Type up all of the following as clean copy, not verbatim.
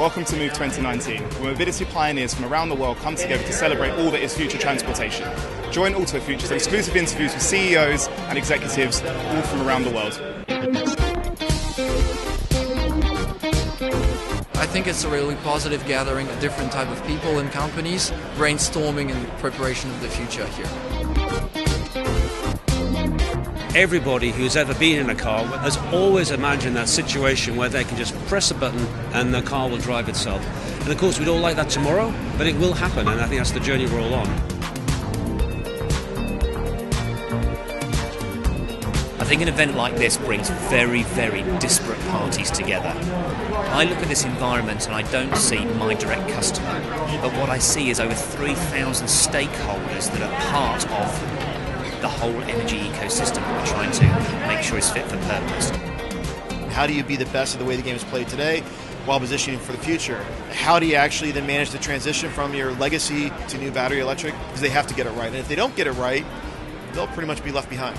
Welcome to Move 2019, where mobility pioneers from around the world come together to celebrate all that is future transportation. Join Auto Futures for exclusive interviews with CEOs and executives all from around the world. I think it's a really positive gathering of different type of people and companies brainstorming in preparation of the future here. Everybody who's ever been in a car has always imagined that situation where they can just press a button and the car will drive itself. And of course we'd all like that tomorrow, but it will happen, and I think that's the journey we're all on. I think an event like this brings very, very disparate parties together. I look at this environment and I don't see my direct customer, but what I see is over 3,000 stakeholders that are part of the whole energy ecosystem that we're trying to make sure is fit for purpose. How do you be the best of the way the game is played today while positioning for the future? How do you actually then manage the transition from your legacy to new battery electric? Because they have to get it right. And if they don't get it right, they'll pretty much be left behind.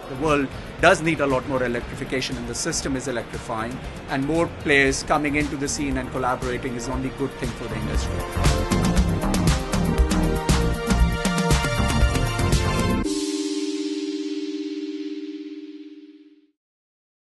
The world does need a lot more electrification, and the system is electrifying, and more players coming into the scene and collaborating is only good thing for the industry.